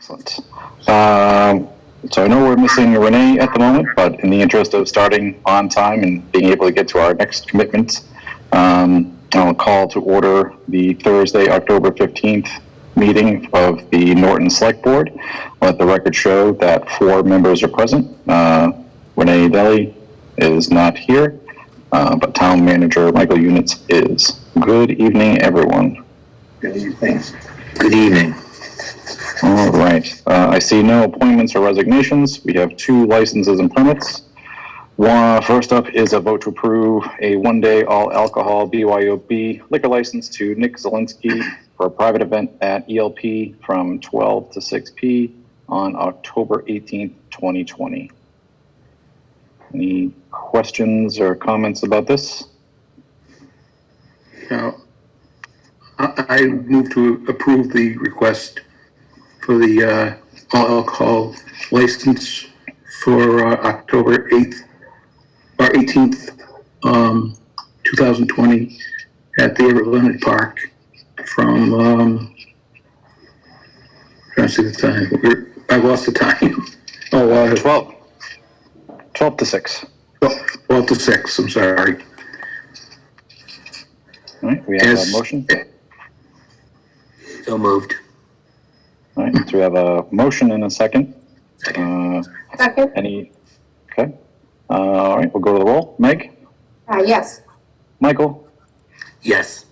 Excellent. So I know we're missing Renee at the moment, but in the interest of starting on time and being able to get to our next commitment, I'll call to order the Thursday, October 15th meeting of the Norton Select Board. Let the record show that 4 members are present. Renee Deli is not here, but Town Manager Michael Units is. Good evening, everyone. Good evening. Good evening. All right. I see no appointments or resignations. We have 2 licenses and permits. First up is a vote to approve a 1-day all alcohol BYOB liquor license to Nick Zielinski for a private event at ELP from 12 to 6 p. on October 18th, 2020. Any questions or comments about this? I move to approve the request for the all alcohol license for October 8th or 18th, 2020 at the Everett Park from, trying to see the time. I lost the time. 12 to 6. 12 to 6, I'm sorry. All right, we have a motion. So moved. All right, so we have a motion and a second. Second. Second? Okay. All right, we'll go to the roll. Meg? Yes. Michael? Yes.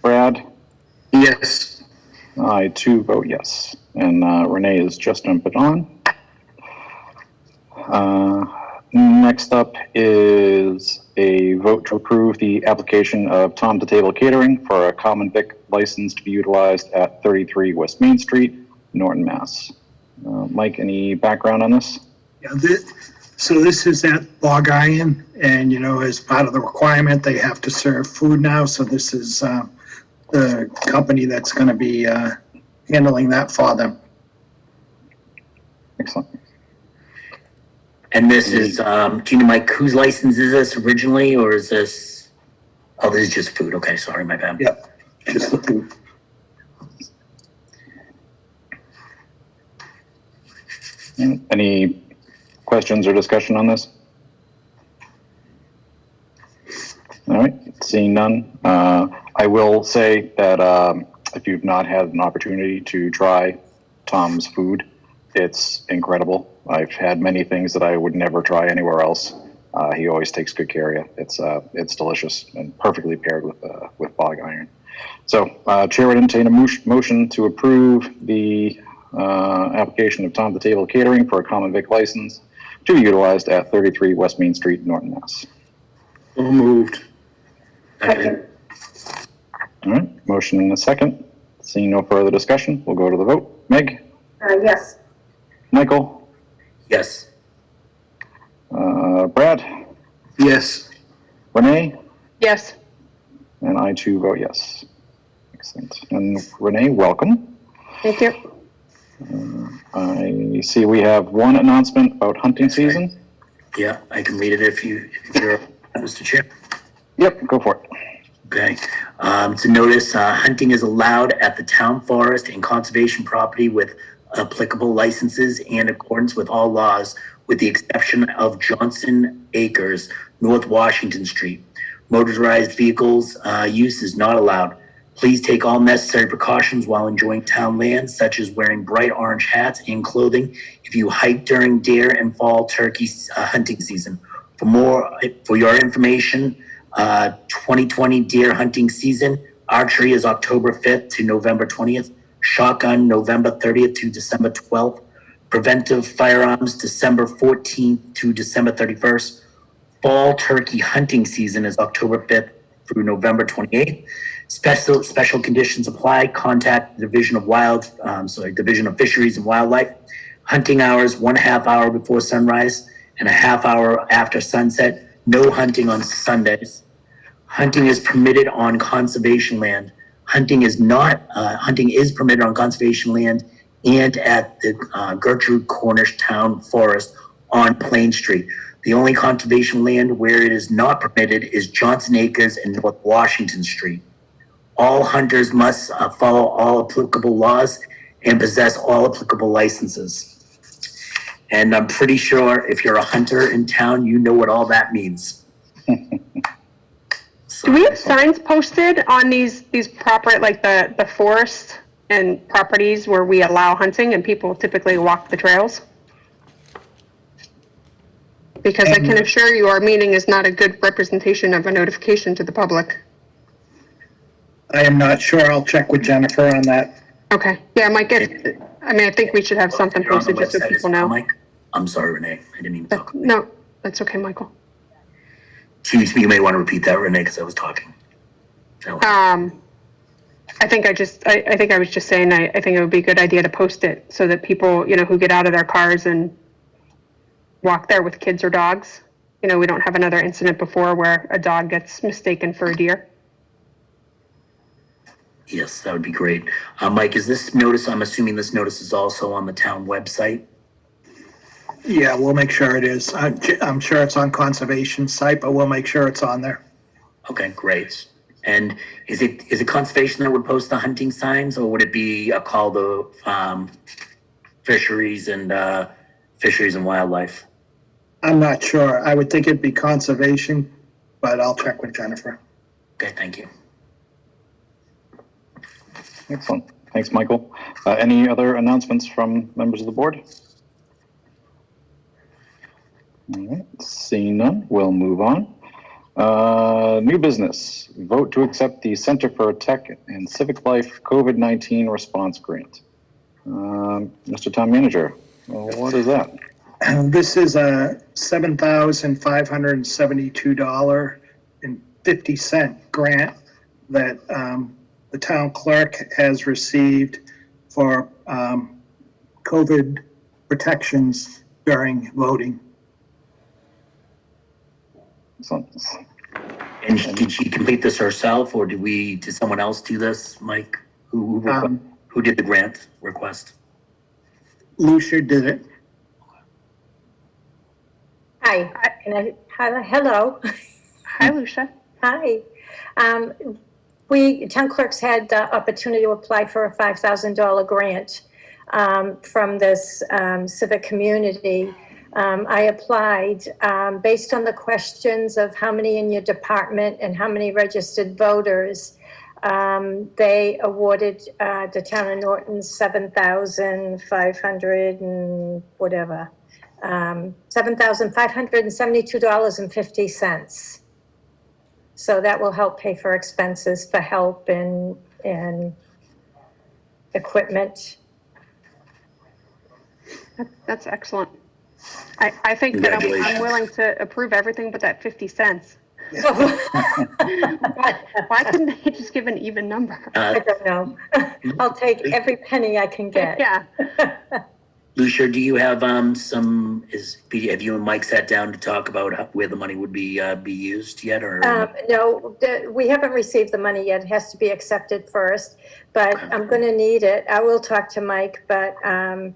Brad? Yes. I too vote yes. And Renee is just going to put on. Next up is a vote to approve the application of Tom to Table Catering for a common vic license to be utilized at 33 West Main Street, Norton, Mass. Mike, any background on this? Yeah, so this is at Log Iron, and as part of the requirement, they have to serve food now. So this is the company that's going to be handling that for them. Excellent. And this is, do you know, Mike, whose license is this originally, or is this, oh, this is just food. Okay, sorry, my bad. Yep, just the food. Any questions or discussion on this? All right, seeing none. I will say that if you've not had an opportunity to try Tom's food, it's incredible. I've had many things that I would never try anywhere else. He always takes good care of you. It's delicious and perfectly paired with bog iron. So Chair would entertain a motion to approve the application of Tom to Table Catering for a common vic license to be utilized at 33 West Main Street, Norton, Mass. So moved. Second. All right, motion and a second. Seeing no further discussion, we'll go to the vote. Meg? Yes. Michael? Yes. Brad? Yes. Renee? Yes. And I too vote yes. Excellent. And Renee, welcome. Thank you. I see we have one announcement about hunting That's right. season. Yeah, I can read it if you're, Mr. Chair. Yep, go for it. Okay. To notice, hunting is allowed at the town forest and conservation property with applicable licenses in accordance with all laws, with the exception of Johnson Acres, North Washington Street. Motorized vehicles use is not allowed. Please take all necessary precautions while enjoying town land, such as wearing bright orange hats and clothing if you hike during deer and fall turkey hunting season. For your information, 2020 deer hunting season, archery is October 5th to November 20th. Shotgun, November 30th to December 12th. Preventive firearms, December 14th to December 31st. Fall turkey hunting season is October 5th through November 28th. Special conditions apply. Contact the Division of Fisheries and Wildlife. Hunting hours, 1/2 hour before sunrise and a 1/2 hour after sunset. No hunting on Sundays. Hunting is permitted on conservation land. Hunting is permitted on conservation land and at the Gertrude Cornish Town Forest on Plain Street. The only conservation land where it is not permitted is Johnson Acres and North Washington Street. All hunters must follow all applicable laws and possess all applicable licenses. And I'm pretty sure if you're a hunter in town, you know what all that means. Do we have signs posted on these proper, like the forest and properties where we allow hunting and people typically walk the trails? Because I can assure you our meeting is not a good representation of a notification to the public. I am not sure. I'll check with Jennifer on that. Okay, yeah, I might get, I mean, I think we should have something You're on the posted just so website as people well, know. Mike? I'm sorry, Renee, I didn't even talk. No, that's okay, Michael. Excuse me, you may want to repeat that, Renee, because I was talking. So, I think I was just saying, I think it would be a good idea to post it so that people, you know, who get out of their cars and walk there with kids or dogs, you know, we don't have another incident before where a dog gets mistaken for a deer. yes, that would be great. Mike, is this notice, I'm assuming this notice is also on the town website? Yeah, we'll make sure it is. I'm sure it's on conservation site, but we'll make sure it's on there. Okay, great. And is it conservation that would post the hunting signs, or would it be a call to fisheries and wildlife? I'm not sure. I would think it'd be conservation, but I'll check with Jennifer. Okay, thank you. Excellent. Thanks, Michael. Any other announcements from members of the board? All right, seeing none, we'll move on. New business, vote to accept the Center for Tech and Civic Life COVID-19 Response Grant. Mr. Town Manager, what is that? This is a $7,572.50 grant that the town clerk has received for COVID protections during voting. Excellent. And did she complete this herself, or did someone else do this, Mike? Who did the grant request? Lucia did it. Hi. Hello. Hi, Lucia. Hi. Town clerks had the opportunity to apply for a $5,000 grant from this civic community. I applied based on the questions of how many in your department and how many registered voters. They awarded the town of Norton $7,500 and whatever. $7,572.50. So that will help pay for expenses for help and equipment. That's excellent. I think that I'm Congratulations. willing to approve everything but that 50 cents. Why couldn't they just give an even number? I don't know. I'll take every penny I can get. Yeah. Lucia, do you have have you and Mike sat down to talk about where the money would be used yet, or? No, we haven't received the money yet. It has to be accepted first, but Okay. I'm going to need it. I will talk to Mike, but I'm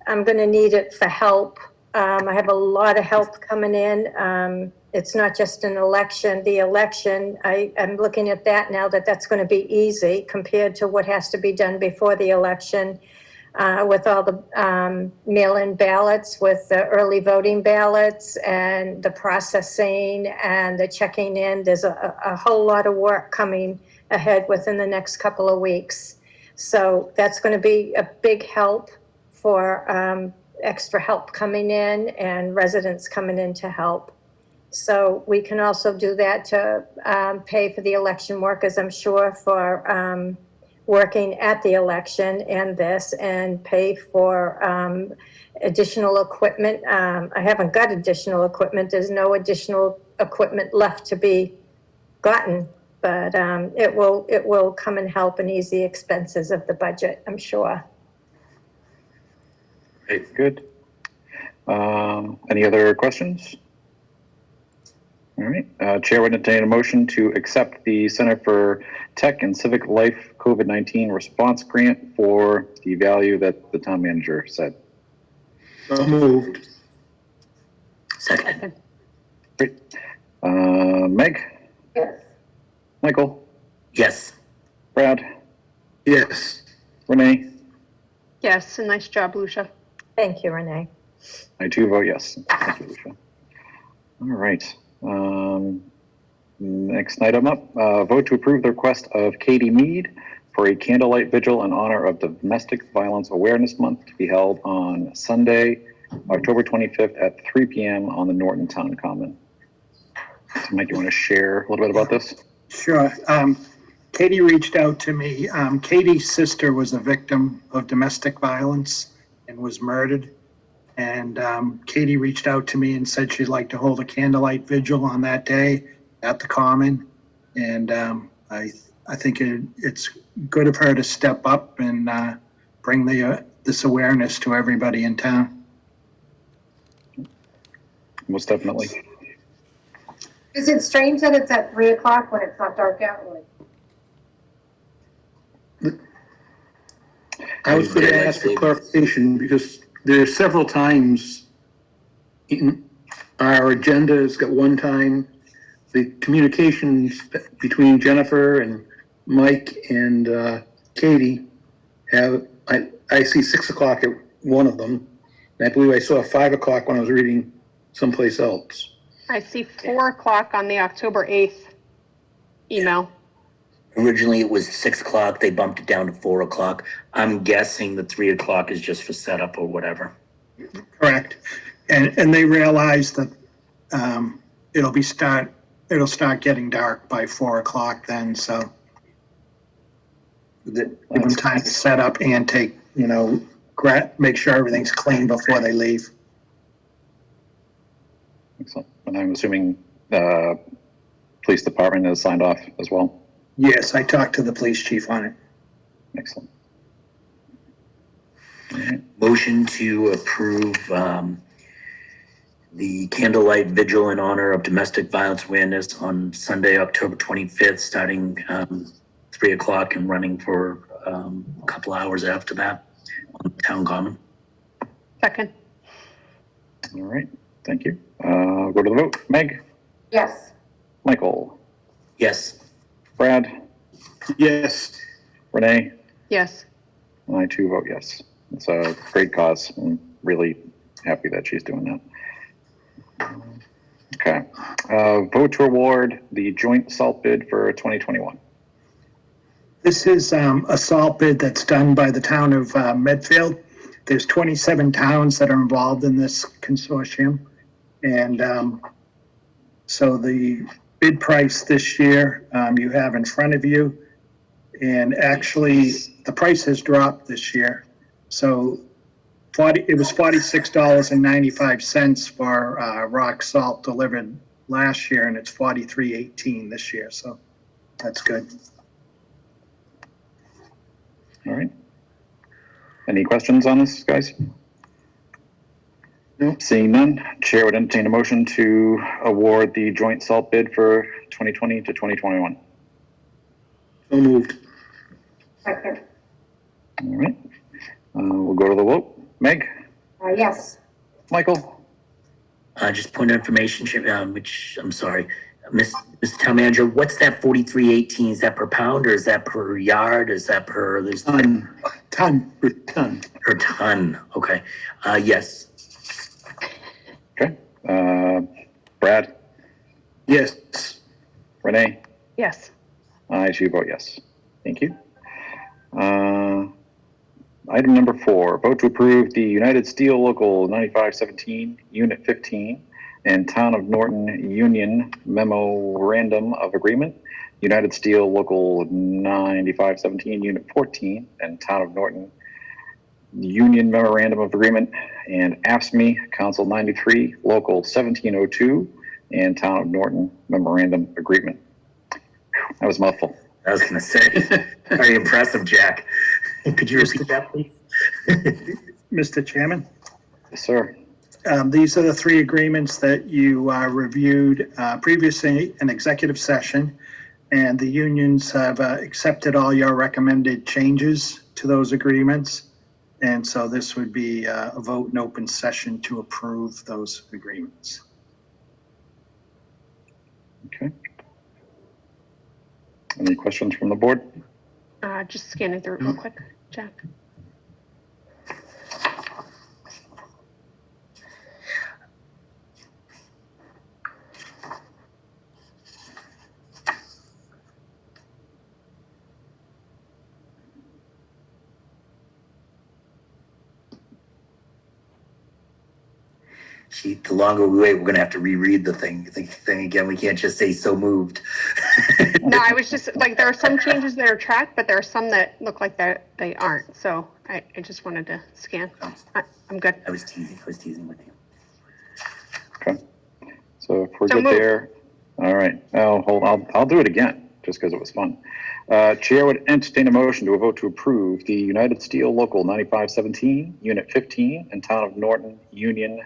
going to need it for help. I have a lot of help coming in. It's not just an election. The election, I'm looking at that now that's going to be easy compared to what has to be done before the election. With all the mail-in ballots, with the early voting ballots and the processing and the checking in. There's a whole lot of work coming ahead within the next couple of weeks. So that's going to be a big help for extra help coming in and residents coming in to help. So we can also do that to pay for the election workers, I'm sure, for working at the election and this, and pay for additional equipment. I haven't got additional equipment. There's no additional equipment left to be gotten, but it will come and help and ease the expenses of the budget, I'm sure. Great, good. Any other questions? All right, Chair would entertain a motion to accept the Center for Tech and Civic Life COVID-19 Response Grant for the value that the town manager said. So moved. Second. Great. Meg? Yes. Michael? Yes. Brad? Yes. Renee? Yes, and nice job, Lucia. Thank you, Renee. I too vote yes. Thank you, Lucia. All right. Next item up, vote to approve the request of Katie Mead for a candlelight vigil in honor of Domestic Violence Awareness Month to be held on Sunday, October 25th at 3 p.m. on the Norton Town Common. So Mike, you want to share a little bit about this? Sure. Katie reached out to me. Katie's sister was a victim of domestic violence and was murdered. And Katie reached out to me and said she'd like to hold a candlelight vigil on that day at the Common. And I think it's good of her to step up and bring this awareness to everybody in town. Most definitely. Is it strange that it's at 3 o'clock when it's not dark out? I was going to ask for clarification because there are several times in our agenda has got one time the communications between Jennifer and Mike and Katie have, I see 6 o'clock at one of them. And I believe I saw 5 o'clock when I was reading someplace else. I see 4 o'clock on the October 8th email. Originally, it was 6 o'clock. They bumped it down to 4 o'clock. I'm guessing the 3 o'clock is just for setup or whatever. Correct. And they realized that it'll start getting dark by 4 o'clock then, so give them time to set up and take, make sure everything's clean before they leave. Excellent. And I'm assuming the police department has signed off as well. Yes, I talked to the police chief on it. Excellent. Motion to approve the candlelight vigil in honor of domestic violence awareness on Sunday, October 25th, starting 3 o'clock and running for a couple hours after that on the Town Common. Second. All right. Thank you. Go to the vote. Meg, Yes. Michael, Yes. Brad, Yes. Renee, Yes. and I too vote yes. It's a great cause. I'm really happy that she's doing that. Okay. Vote to award the joint salt bid for 2021. This is a salt bid that's done by the town of Medfield. There's 27 towns that are involved in this consortium. And so the bid price this year you have in front of you. And actually, the price has dropped this year. So it was $46.95 for rock salt delivered last year, and it's $43.18 this year. So that's good. All right. Any questions on this, guys? No. Seeing none, Chair would entertain a motion to award the joint salt bid for 2020 to 2021. So moved. Second. All right. We'll go to the vote. Meg, Yes. Michael, Just point of information, which I'm sorry, Mr. Town Manager, what's that 43.18? Is that per pound or is that per yard? Is that per, Ton. Ton. Ton. per ton? Okay. Yes. okay. Brad, Yes. Renee, Yes. I too vote yes. Thank you. Item number 4, vote to approve the United Steel Local 9517, Unit 15, and Town of Norton Union Memorandum of Agreement, United Steel Local 9517, Unit 14, and Town of Norton Union Memorandum of Agreement, and AFSCME Council 93, Local 1702, and Town of Norton Memorandum Agreement. Whew, that was a mouthful. I was going to say, very impressive, Jack. Could you repeat that, please? Mr. Chairman? Yes, sir. These are the 3 agreements that you reviewed previously in executive session, and the unions have accepted all your recommended changes to those agreements. And so this would be a vote in open session to approve those agreements. Okay. Any questions from the board? Just scanning through it real quick, Jack. the longer we wait, we're gonna have to reread the thing again. We can't just say so moved. No, I was just, like, there are some changes that are tracked, but there are some that look like they aren't. So I just wanted to scan. I'm good. I was teasing with you. Okay. So if we're So good moved. there, all right. Oh, hold on. I'll do it again just because it was fun. Chair would entertain a motion to a vote to approve the United Steel Local 9517, Unit 15, and Town of Norton Union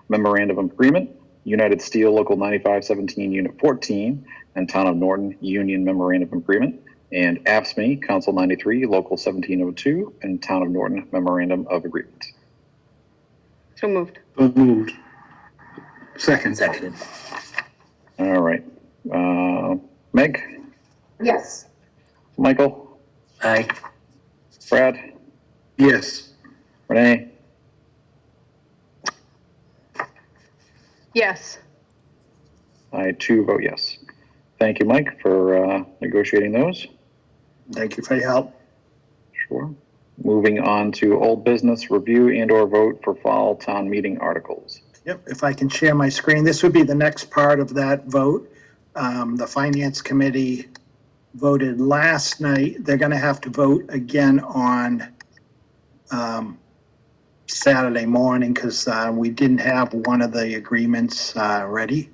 Memorandum of Agreement, United Steel Local 9517, Unit 14, and Town of Norton Union Memorandum of Agreement, and AFSME Council 93, Local 1702, and Town of Norton Memorandum of Agreement. So moved. So moved. Second. Seconded. All right. Meg, Yes. Michael, Aye. Brad, Yes. Renee, Yes. I too vote yes. Thank you, Mike, for negotiating those. Thank you for your help. Sure. Moving on to old business review and or vote for fall town meeting articles. Yep, if I can share my screen, this would be the next part of that vote. The Finance Committee voted last night. They're gonna have to vote again on Saturday morning because we didn't have one of the agreements ready.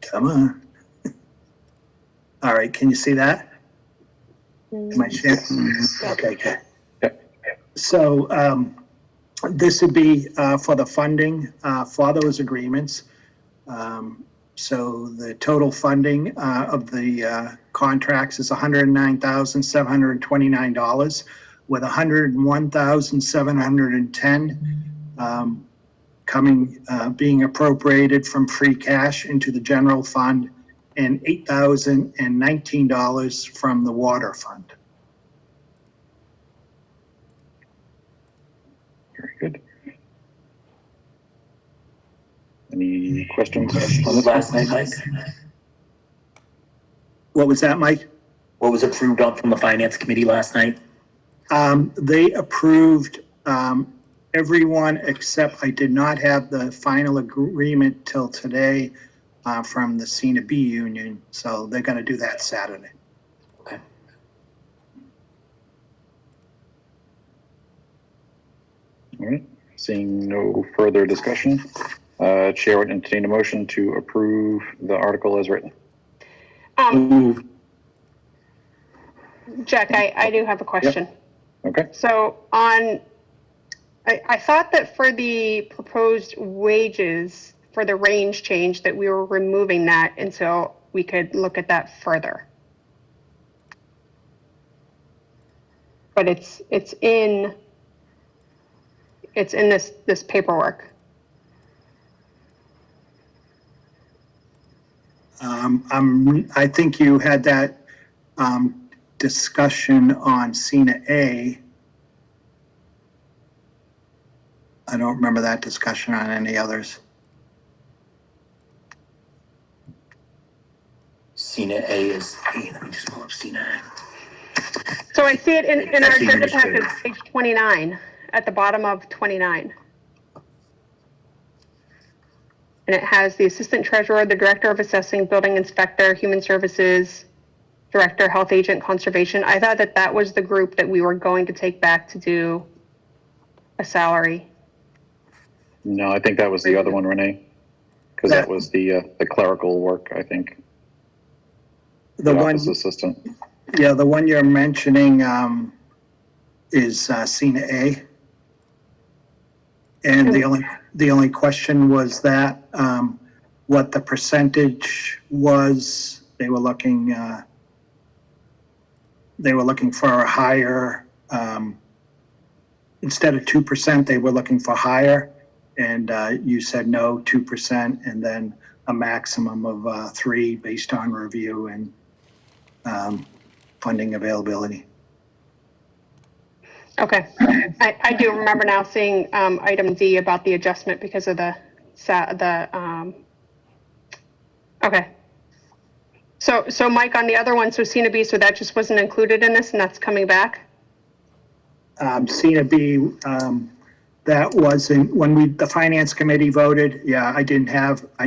Come on. All right, can you see that? Am I sharing? Okay, good. Yep. So this would be for the funding for those agreements. So the total funding of the contracts is $109,729, with $101,710 being appropriated from free cash into the general fund, and $8,019 from the water fund. Very good. Any questions on this Last one? night, Mike? What was that, Mike? What was approved on from the Finance Committee last night? They approved everyone except I did not have the final agreement till today from the C and B union. So they're going to do that Saturday. Okay. All right. Seeing no further discussion, Chair would entertain a motion to approve the article as written. Moved. Jack, I do have a question. Okay. So I thought that for the proposed wages, for the range change, that we were removing that until we could look at that further. But it's in this paperwork. I think you had that discussion on CINA A. I don't remember that discussion on any others. CINA A is, hey, let me just pull up CINA A. So I see it in our Actually, agenda packet, administrative. page 29, at the bottom of 29. And it has the assistant treasurer, the director of assessing, building inspector, human services, director, health agent, conservation. I thought that that was the group that we were going to take back to do a salary. No, I think that was the other one, Renee, because that was the clerical work, I think. The one, office assistant. yeah, the one you're mentioning is CINA A. And the only question was that what the percentage was. They were looking for a higher, instead of 2%, they were looking for higher. And you said no, 2%, and then a maximum of 3% based on review and funding availability. Okay. I do remember now seeing item D about the adjustment because of okay. So Mike, on the other one, so CINA B, so that just wasn't included in this and that's coming back? CINA B, That wasn't, when the finance committee voted, yeah, I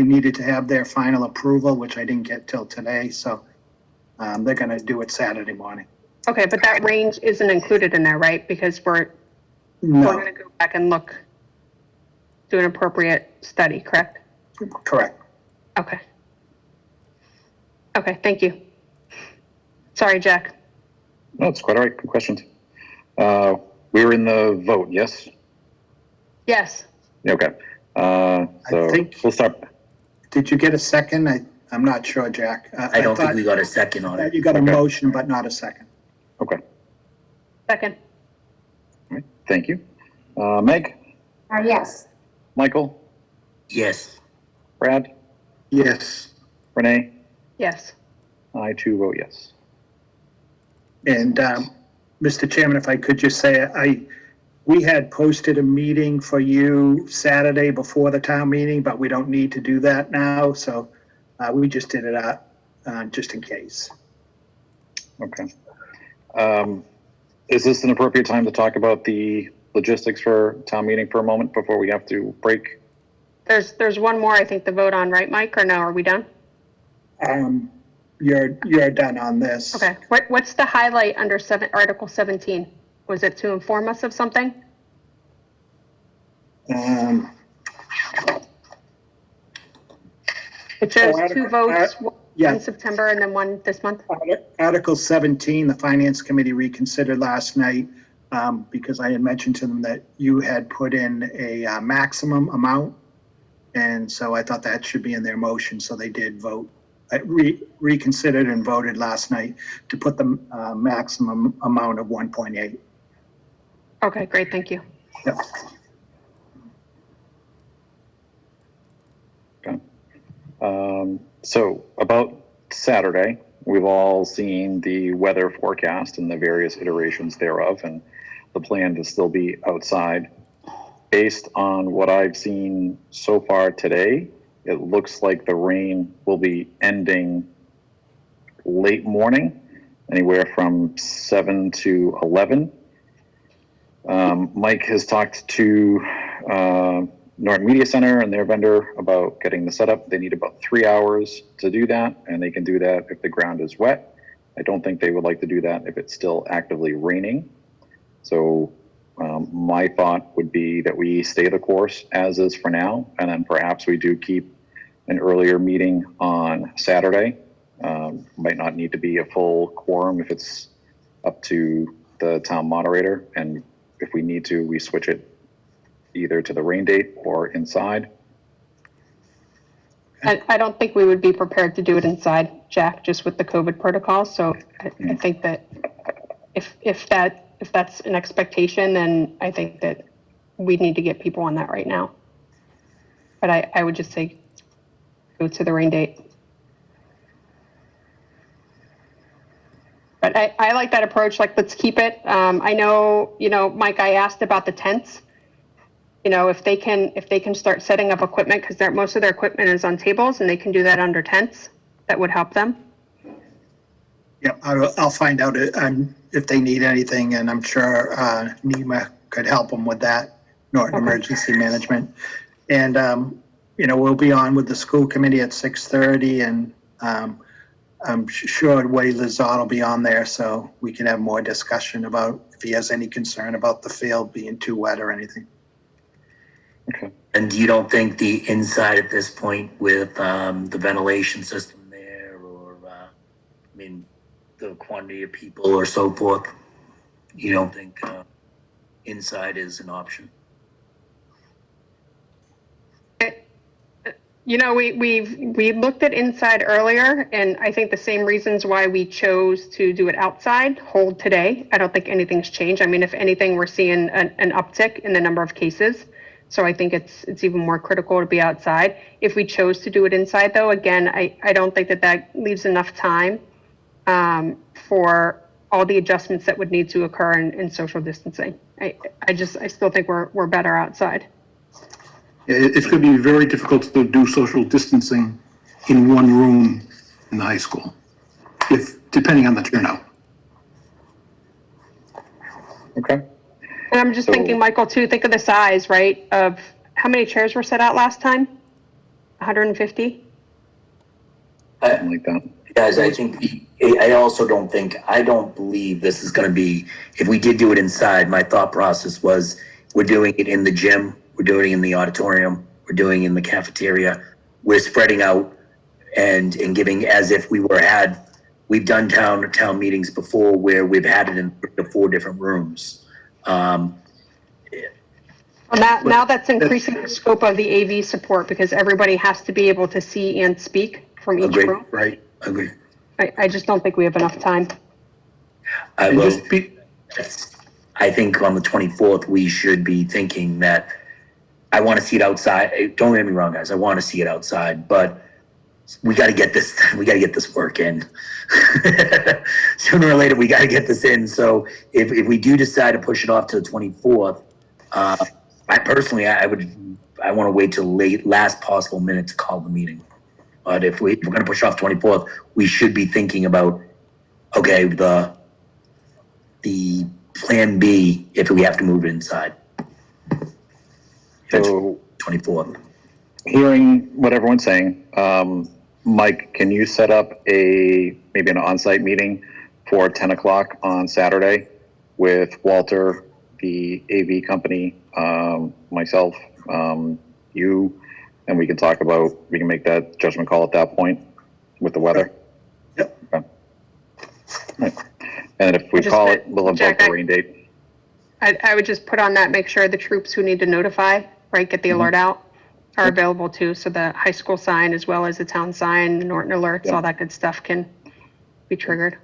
needed to have their final approval, which I didn't get till today, so they're gonna do it Saturday morning. Okay, but that range isn't included in there, right? Because we're No, gonna go back and look, do an appropriate study, correct? correct. Okay. Okay, thank you. Sorry, Jack. No, it's quite all right. Good questions. We're in the vote, yes? Yes, Yeah, okay. So think- we'll start. Did you get a second? I'm not sure, Jack. I don't think thought we got a second on it. You got a Okay. motion, but not a second. Okay. second. All right. Thank you. Meg, Yes. Michael, Yes. Brad, Yes. Renee, Yes. I too vote yes. And Mr. Chairman, if I could just say, we had posted a meeting for you Saturday before the town meeting, but we don't need to do that now, so we just did it just in case. Okay. Is this an appropriate time to talk about the logistics for town meeting for a moment before we have to break? There's one more, I think, to vote on, right, Mike, or no, are we done? You're done on this. Okay, what's the highlight under Article 17? Was it to inform us of something? Um, It shows Oh, two Article- votes, yeah. one in September and then one this month? Article 17, the Finance Committee reconsidered last night because I had mentioned to them that you had put in a maximum amount. And so I thought that should be in their motion, so they did vote. Reconsidered and voted last night to put the maximum amount of 1.8. Okay, great, thank you. Yep. Okay. So about Saturday, we've all seen the weather forecast and the various iterations thereof, and the plan to still be outside. Based on what I've seen so far today, it looks like the rain will be ending late morning, anywhere from 7 to 11. Mike has talked to Norton Media Center and their vendor about getting the setup. They need about 3 hours to do that, and they can do that if the ground is wet. I don't think they would like to do that if it's still actively raining. So my thought would be that we stay the course as is for now, and then perhaps we do keep an earlier meeting on Saturday. Might not need to be a full quorum if it's up to the town moderator, and if we need to, we switch it either to the rain date or inside. I don't think we would be prepared to do it inside, Jack, just with the COVID protocol. So I think that if that's an expectation, then I think that we need to get people on that right now. But I would just say go to the rain date. But I like that approach. Like, let's keep it. I know, Mike, I asked about the tents. If they can start setting up equipment, because most of their equipment is on tables, and they can do that under tents, that would help them. Yep, I'll find out if they need anything, and I'm sure NEMA could help them with that, Norton Emergency Management. And, we'll be on with the school committee at 6:30, and I'm sure Wade Lazard will be on there, so we can have more discussion about if he has any concern about the field being too wet or anything. Okay. And you don't think the inside at this point with the ventilation system there, or the quantity of people or so forth, you don't think inside is an option? We looked at inside earlier, and I think the same reasons why we chose to do it outside hold today. I don't think anything's changed. If anything, we're seeing an uptick in the number of cases. So I think it's even more critical to be outside. If we chose to do it inside, though, again, I don't think that leaves enough time for all the adjustments that would need to occur in social distancing. I still think we're better outside. It's going to be very difficult to do social distancing in one room in the high school, depending on the turnout. Okay. And I'm just So- thinking, Michael, too, think of the size, right, of how many chairs were set out last time? 150? Something like that. Guys, I think, I don't believe this is gonna be, if we did do it inside, my thought process was, we're doing it in the gym, we're doing it in the auditorium, we're doing it in the cafeteria. We're spreading out and giving as if we've done town meetings before where we've had it in 3 or 4 different rooms. Well, now that's increasing the scope of the AV support because everybody has to be able to see and speak from each Agreed. room. Right. Agree. I just don't think we have enough time. I And will. just be, I think on the 24th, we should be thinking that I want to see it outside. Don't get me wrong, guys. I want to see it outside, but we got to get this work in. Sooner or later, we got to get this in. So if we do decide to push it off to the 24th, I personally, I want to wait till last possible minute to call the meeting. But if we're going to push off 24th, we should be thinking about, okay, the plan B if we have to move it inside. So 24th. hearing what everyone's saying, Mike, can you set up maybe an on-site meeting for 10 o'clock on Saturday with Walter, the AV company, myself, you, and we can make that judgment call at that point with the weather? Yep. Okay. Right. And if we Just call that- it, we'll invoke Jack, the rain date. I would just put on that, make sure the troops who need to notify, right, get the alert out, are available too. So the high school sign as well as the town sign, the Norton alerts, Yeah. all that good stuff can be triggered.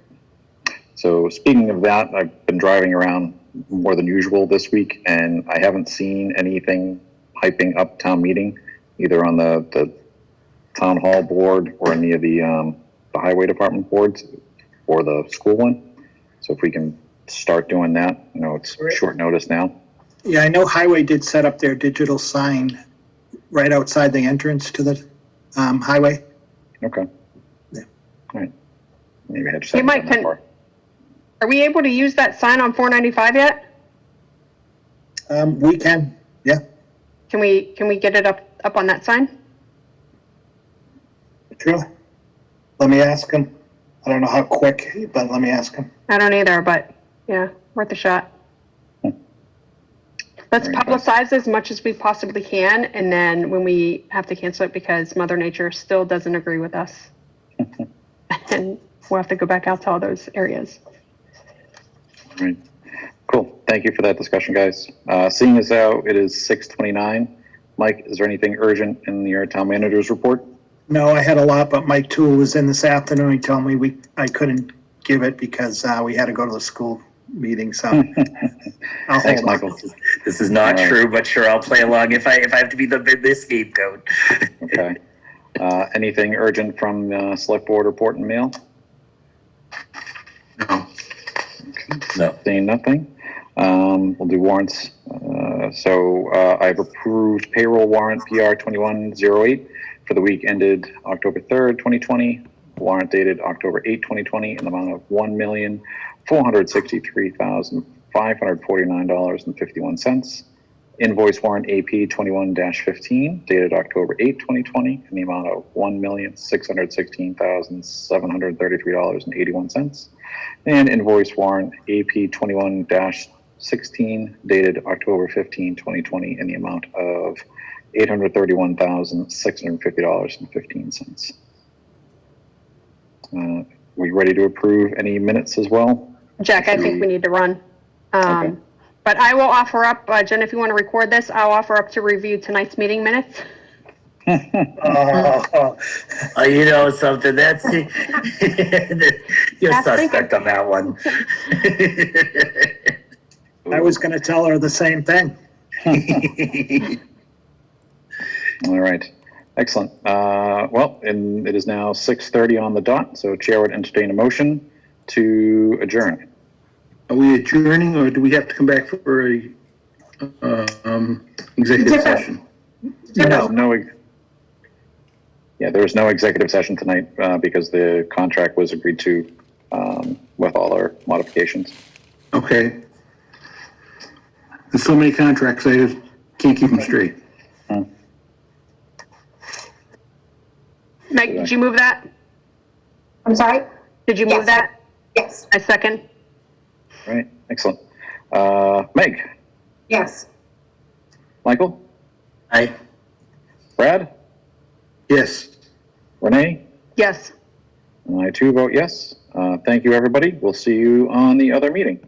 So speaking of that, I've been driving around more than usual this week, and I haven't seen anything hyping up town meeting, either on the town hall board or any of the highway department boards or the school one. So if we can start doing that, it's short notice now. Yeah, I know Highway did set up their digital sign right outside the entrance to the highway. Okay. Yeah. All right. Maybe I just Hey, haven't Mike, gone that far. Are we able to use that sign on 495 yet? We can, yeah, Can we get it up on that sign? sure. Let me ask him. I don't know how quick, but let me ask him. I don't either, but yeah, worth a shot. Let's Very nice. publicize as much as we possibly can, and then when we have to cancel it because Mother Nature still doesn't agree with us, and we'll have to go back out to all those areas. All right. Cool. Thank you for that discussion, guys. Seeing as how it is 6:29, Mike, is there anything urgent in your town manager's report? No, I had a lot, but Mike Toole was in this afternoon. He told me I couldn't give it because we had to go to the school meeting, so. I'll Thanks, hold on. Michael. This is not All right. true, but sure, I'll play along if I have to be the scapegoat. Okay. Anything urgent from select board report and mail? no. No. Seeing nothing. We'll do warrants. So I've approved payroll warrant PR 2108 for the week ended October 3rd, 2020. Warrant dated October 8, 2020 in the amount of $1,463,549.51. Invoice warrant AP 21-15 dated October 8, 2020 in the amount of $1,616,733.81. And invoice warrant AP 21-16 dated October 15, 2020 in the amount of $831,650.15. We ready to approve any minutes as well? Jack, I think we need to run. Okay. But I will offer up, Jen, if you want to record this, I'll offer up to review tonight's meeting minutes. Oh, Oh, you know something, you're That's suspect on that one. I was gonna tell her the same thing. All right, excellent. Well, and it is now 6:30 on the dot, so Chair would entertain a motion to adjourn. Are we adjourning or do we have to come back for a executive session? Yeah, there was no executive session tonight because the contract was agreed to with all our modifications. Okay. There's so many contracts, I just can't keep them straight. Meg, did you move that? I'm sorry? Did you move Yes. that? Yes. I second. Right, excellent. Meg, Yes. Michael, Aye. Brad, Yes. Renee, Yes. and I too vote yes. Thank you, everybody. We'll see you on the other meeting.